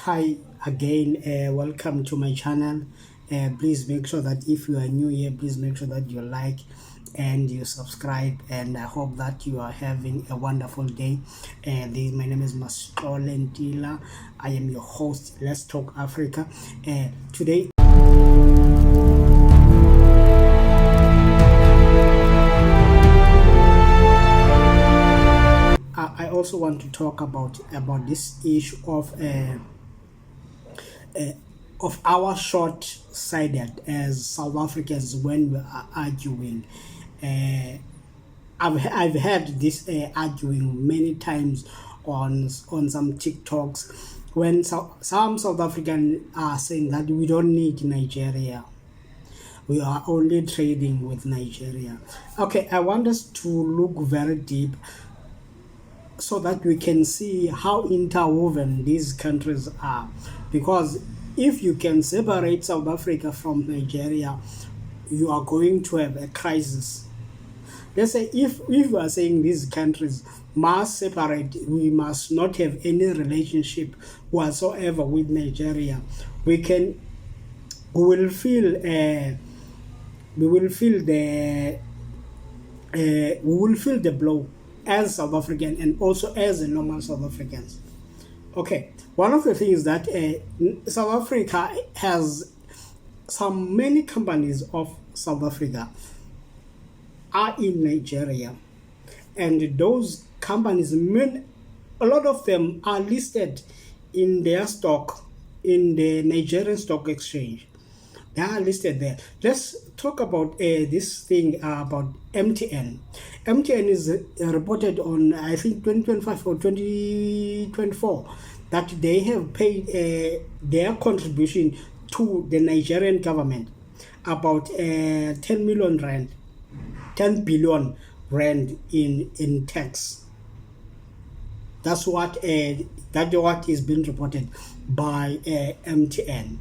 Hi again, welcome to my channel. Please make sure that if you are new here, please make sure that you like and you subscribe, and I hope that you are having a wonderful day. My name is Masitole Ntila. I am your host. Let's Talk Africa. Today I also want to talk about this issue of our short-sighted as South Africans when we are arguing. Uh, I've had this arguing many times on some TikToks when some South Africans are saying that we don't need Nigeria. We are only trading with Nigeria. Okay, I want us to look very deep so that we can see how interwoven these countries are. Because if you can separate South Africa from Nigeria, you are going to have a crisis. Let's say if we are saying these countries must separate, we must not have any relationship whatsoever with Nigeria. We can, we will feel, we will feel the, we will feel the blow as South African and also as a normal South Africans. Okay, one of the things that South Africa has some many companies of South Africa are in Nigeria, and those companies, a lot of them are listed in their stock in the Nigerian Stock Exchange. They are listed there. Let's talk about this thing about MTN. MTN is reported on, I think, 2025 or 2024 that they have paid their contribution to the Nigerian government about 10 million rand, 10 billion rand in tax. That's what is being reported by MTN.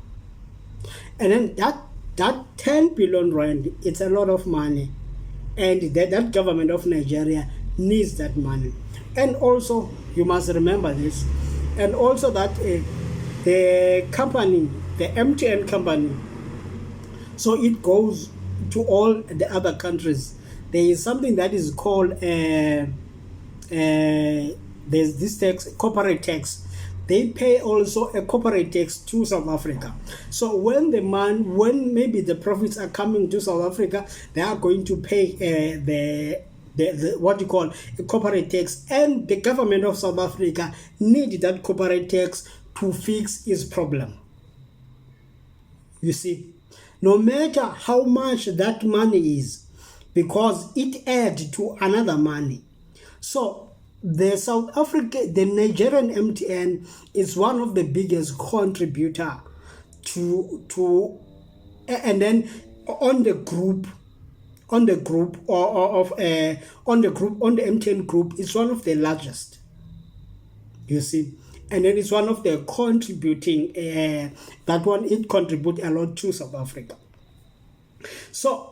And then that 10 billion rand, it's a lot of money, and that government of Nigeria needs that money. And also you must remember this, and also that the company, the MTN company, so it goes to all the other countries. There is something that is called there's this tax, corporate tax. They pay also a corporate tax to South Africa. So when maybe the profits are coming to South Africa, they are going to pay the what you call a corporate tax, and the government of South Africa need that corporate tax to fix its problem. You see, no matter how much that money is, because it adds to another money. So the Nigerian MTN is one of the biggest contributor to and then on the MTN group is one of the largest. You see, and then it's one of the contributing that one, it contribute a lot to South Africa. So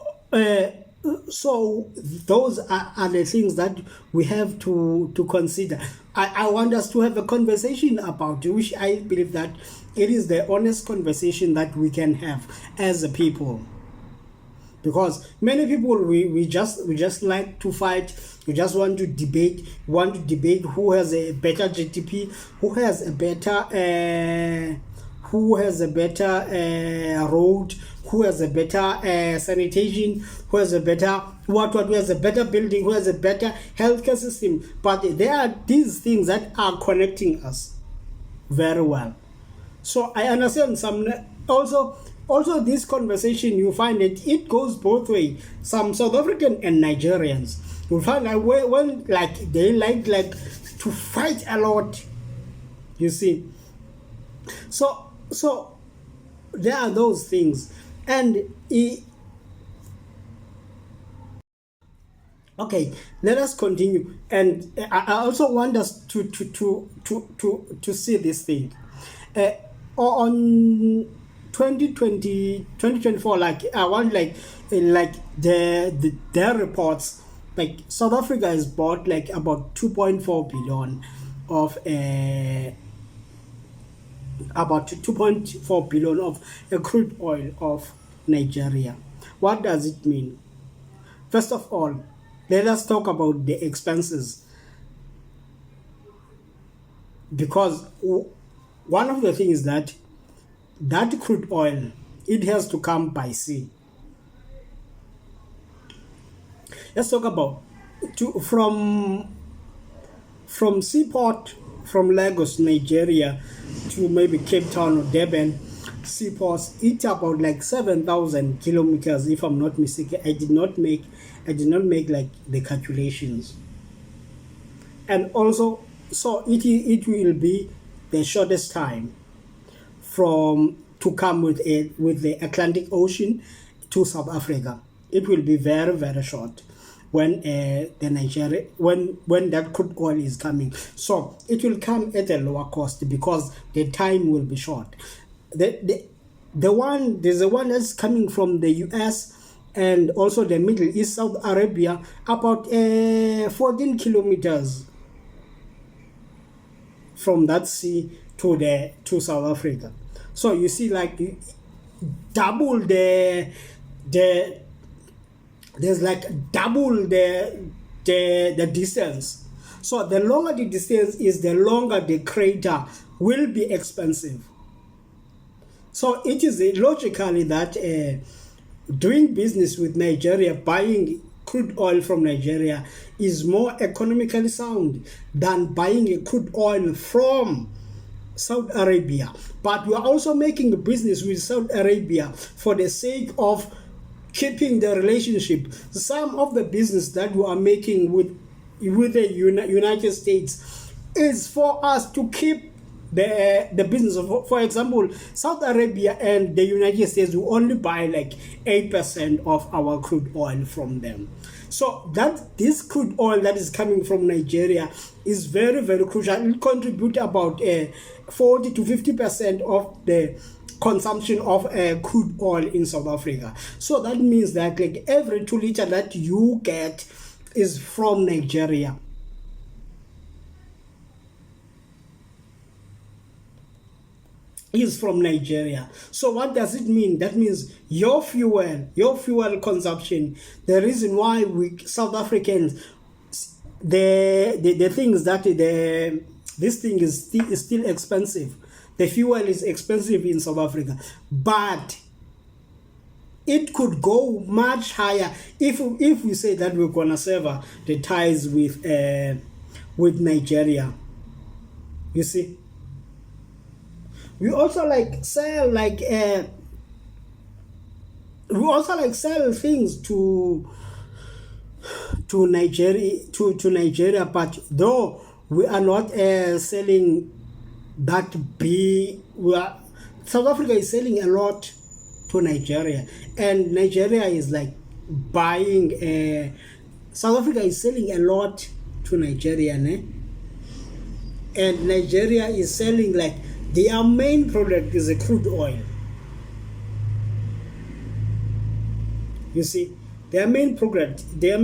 so those are the things that we have to consider. I want us to have a conversation about it, which I believe that it is the honest conversation that we can have as a people. Because many people, we just like to fight. We just want to debate. Who has a better GDP, who has a better road, who has a better sanitation, who has a better who has a better building, who has a better healthcare system. But there are these things that are connecting us very well. So I understand some also this conversation, you find it goes both ways. Some South African and Nigerians, you find that when like they like to fight a lot. You see, so there are those things, and okay, let us continue. And I also want us to see this thing on 2024. Like I want like their reports, like South Africa has bought like about 2.4 billion of about 2.4 billion of crude oil of Nigeria. What does it mean? First of all, let us talk about the expenses, because one of the things that crude oil, it has to come by sea. Let's talk about from seaport, from Lagos, Nigeria, to maybe Cape Town or Durban seaports. It's about like 7,000 kilometers, if I'm not mistaken. I did not make like the calculations. And also, so it will be the shortest time to come with the Atlantic Ocean to South Africa. It will be very, very short when when that crude oil is coming. So it will come at a lower cost because the time will be short. There's the one that's coming from the US and also the Middle East, Saudi Arabia, about 14 kilometers from that sea to South Africa. So you see, like, double there's like double the distance. So the longer the distance is, the longer the crater will be expensive. So it is logically that doing business with Nigeria, buying crude oil from Nigeria, is more economically sound than buying a crude oil from Saudi Arabia. But we are also making a business with Saudi Arabia for the sake of keeping the relationship. Some of the business that we are making with the United States is for us to keep the business. For example, Saudi Arabia and the United States will only buy like 8% of our crude oil from them. So that this crude oil that is coming from Nigeria is very, very crucial. It contributes about 40 to 50% of the consumption of crude oil in South Africa. So that means that like every 2 liters that you get is from Nigeria. Is from Nigeria. So what does it mean? That means your fuel consumption, the reason why South Africans, the things that this thing is still expensive. The fuel is expensive in South Africa, but it could go much higher if we say that we're gonna sever the ties with Nigeria. You see, we also sell things to Nigeria, but though we are not selling that big. South Africa is selling a lot to Nigeria, and Nigeria is like buying. South Africa is selling a lot to Nigeria, and Nigeria is selling, like, their main product is a crude oil. You see, their main product is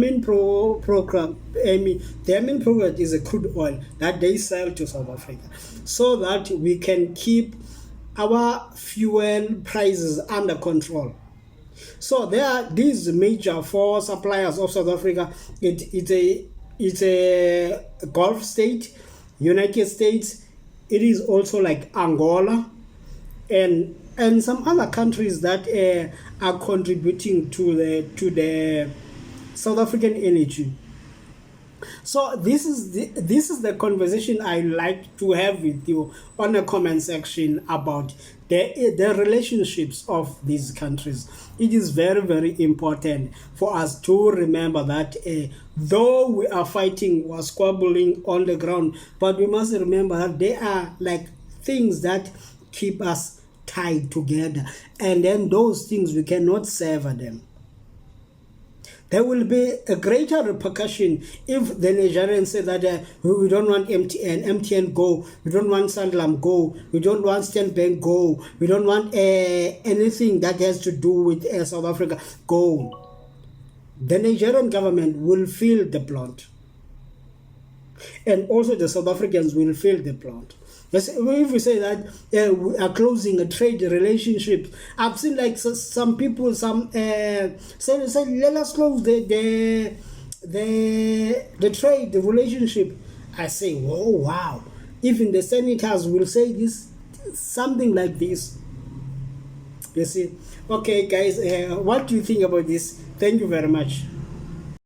a crude oil that they sell to South Africa, so that we can keep our fuel prices under control. So there are these major 4 suppliers of South Africa. It's a Gulf state, United States. It is also like Angola and some other countries that are contributing to the South African energy. So this is the conversation I like to have with you on the comment section about the relationships of these countries. It is very, very important for us to remember that though we are fighting or squabbling on the ground, but we must remember that there are like things that keep us tied together, and then those things we cannot sever them. There will be a greater repercussion if the Nigerians say that we don't want MTN go, we don't want Sanlam go, we don't want Stan Bank go, we don't want anything that has to do with South Africa go. The Nigerian government will feel the blunt, and also the South Africans will feel the blunt. If we say that we are closing a trade relationship, I've seen like some people, say let us close the trade, the relationship. I say, oh wow, even the senators will say this, something like this. You see, okay, guys, what do you think about this? Thank you very much.